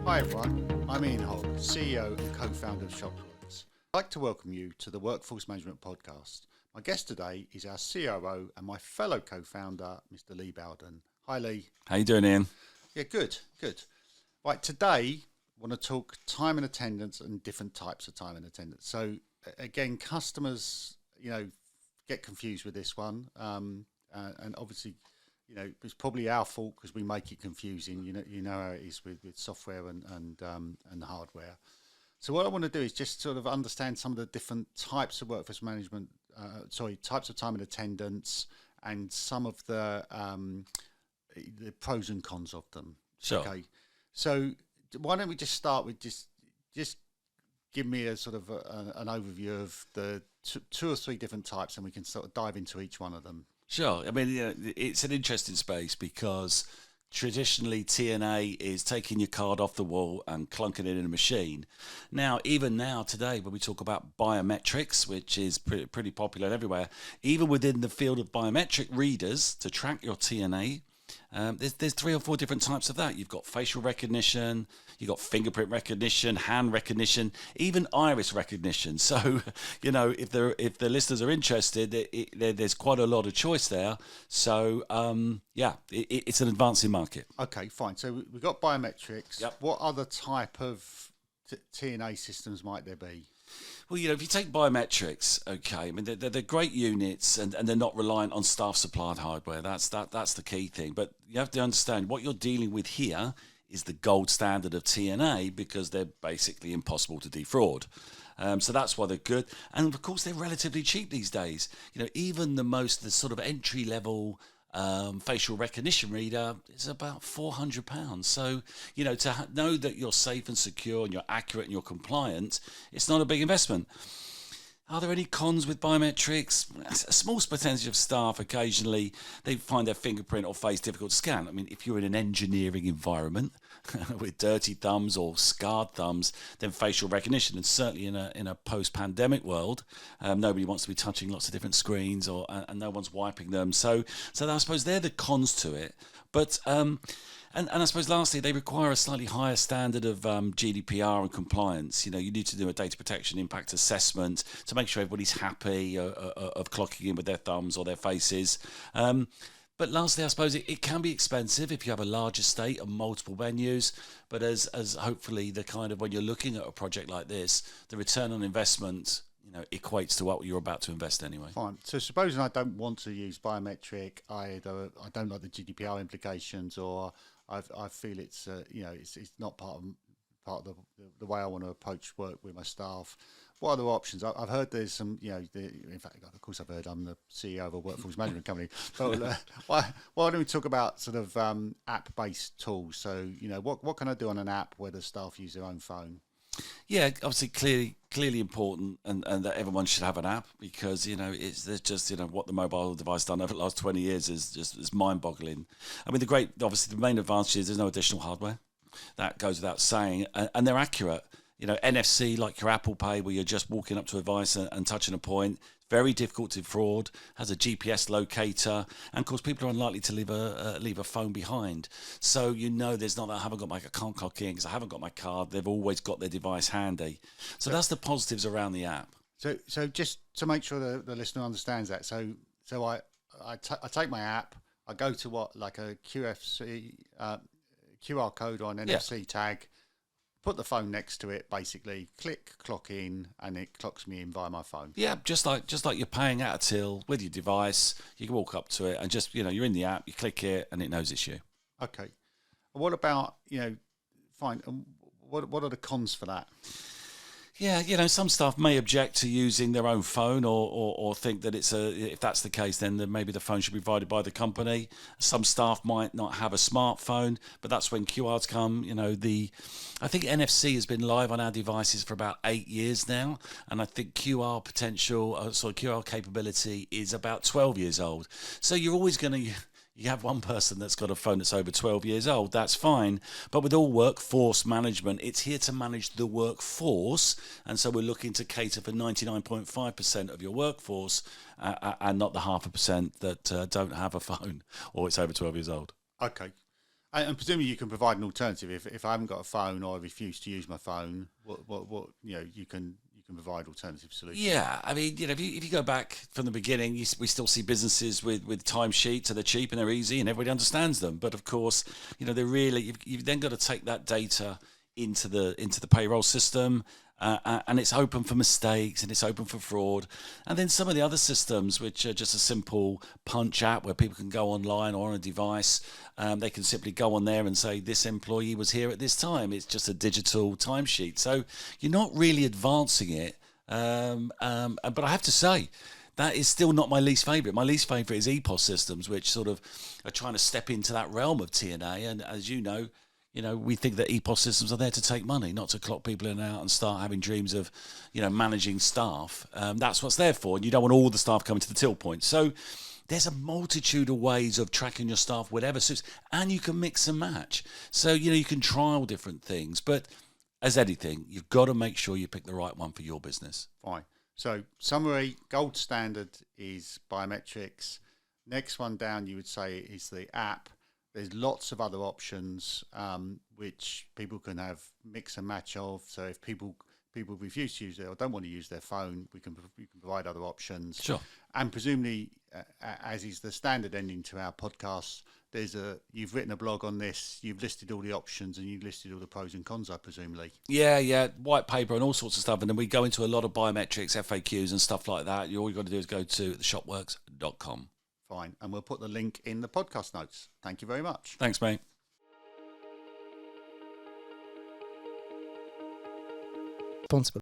Hi everyone, I'm Ian Hogg, CEO and co-founder of ShopWorks. I'd like to welcome you to the Workforce Management Podcast. My guest today is our COO and my fellow co-founder, Mr. Lee Bowden. Hi Lee. How you doing, Ian? Yeah, good. Right, today I want to talk time and attendance and different types of time and attendance. So again, customers, get confused with this one, and obviously, it's probably our fault because we make it confusing. You know how it is with software and hardware. So what I want to do is just sort of understand some of the different types of workforce management, types of time and attendance, and some of the pros and cons of them. Sure. Okay. So why don't we just start with just give me a sort of an overview of the two or three different types, and we can sort of dive into each one of them. Sure. I mean, it's an interesting space because traditionally TNA is taking your card off the wall and clunking it in a machine. Now, even now today, when we talk about biometrics, which is pretty popular everywhere, even within the field of biometric readers to track your TNA, there's three or four different types of that. You've got facial recognition, you've got fingerprint recognition, hand recognition, even iris recognition. So, if the listeners are interested, there's quite a lot of choice there. So, it's an advancing market. Okay, fine. So we've got biometrics. Yep. What other type of TNA systems might there be? Well, if you take biometrics, okay, I mean, they're great units and they're not reliant on staff-supplied hardware. That's the key thing. But you have to understand what you're dealing with here is the gold standard of TNA because they're basically impossible to defraud. So that's why they're good. And, of course, they're relatively cheap these days. Even the sort of entry-level facial recognition reader is about £400. So, to know that you're safe and secure and you're accurate and you're compliant, it's not a big investment. Are there any cons with biometrics? A small percentage of staff, occasionally, they find their fingerprint or face difficult to scan. I mean, if you're in an engineering environment with dirty thumbs or scarred thumbs, then facial recognition, and certainly in a post-pandemic world, nobody wants to be touching lots of different screens and no one's wiping them. So I suppose they're the cons to it. But and I suppose lastly, they require a slightly higher standard of GDPR and compliance. You need to do a data protection impact assessment to make sure everybody's happy of clocking in with their thumbs or their faces. But lastly, I suppose it can be expensive if you have a large estate and multiple venues. But as hopefully the kind of when you're looking at a project like this, the return on investment equates to what you're about to invest anyway. Fine. So supposing I don't want to use biometric, I don't like the GDPR implications, or I feel it's it's not part of the way I want to approach work with my staff. What other options? I've heard there's some, in fact, of course I've heard I'm the CEO of a workforce management company. But why don't we talk about sort of app-based tools? So, what can I do on an app where the staff use their own phone? Yeah, obviously clearly important and that everyone should have an app because, there's just, what the mobile device done over the last 20 years is mind-boggling. I mean, the main advantage is there's no additional hardware. That goes without saying. And they're accurate. NFC, like your Apple Pay, where you're just walking up to a device and touching a point, very difficult to fraud, has a GPS locator, and of course people are unlikely to leave a phone behind. So there's not that I can't clock in because I haven't got my card. They've always got their device handy. So that's the positives around the app. So just to make sure the listener understands that, so I take my app, I go to a QR code or an NFC tag. Put the phone next to it, basically, clock in, and it clocks me in via my phone. Yeah, just like you're paying at a till with your device, you can walk up to it and just, you're in the app, you click it, and it knows it's you. Okay. What about, fine, what are the cons for that? Yeah, some staff may object to using their own phone or think that if that's the case, then maybe the phone should be provided by the company. Some staff might not have a smartphone, but that's when QRs come. I think NFC has been live on our devices for about 8 years now, and I think QR capability is about 12 years old. So you're always going to You have one person that's got a phone that's over 12 years old, that's fine. But with all workforce management, it's here to manage the workforce. And so we're looking to cater for 99.5% of your workforce and not the 0.5% that don't have a phone or it's over 12 years old. Okay. And presumably you can provide an alternative if I haven't got a phone or I refuse to use my phone. What you can provide alternative solutions. Yeah, I mean, if you go back from the beginning, we still see businesses with timesheets, and they're cheap and they're easy, and everybody understands them. But of course, they're really you've then got to take that data into the payroll system. And it's open for mistakes and it's open for fraud. And then some of the other systems, which are just a simple punch app where people can go online or on a device, they can simply go on there and say, this employee was here at this time. It's just a digital timesheet. So you're not really advancing it. But I have to say, that is still not my least favourite. My least favourite is EPOS systems, which sort of are trying to step into that realm of TNA. And as you know, we think that EPOS systems are there to take money, not to clock people in and out and start having dreams of, managing staff. That's what's there for. And you don't want all the staff coming to the till point. So there's a multitude of ways of tracking your staff, whatever suits, and you can mix and match. So, you can trial different things. But as anything, you've got to make sure you pick the right one for your business. Fine. So summary, gold standard is biometrics. Next one down, you would say, is the app. There's lots of other options which people can have mix and match of. So if people refuse to use it or don't want to use their phone, we can provide other options. Sure. And presumably, as is the standard ending to our podcast, you've written a blog on this. You've listed all the options and you've listed all the pros and cons, I presumably. Yeah, white paper and all sorts of stuff. And then we go into a lot of biometrics, FAQs and stuff like that. All you've got to do is go to shopworks.com. Fine. And we'll put the link in the podcast notes. Thank you very much. Thanks, mate. Responsible.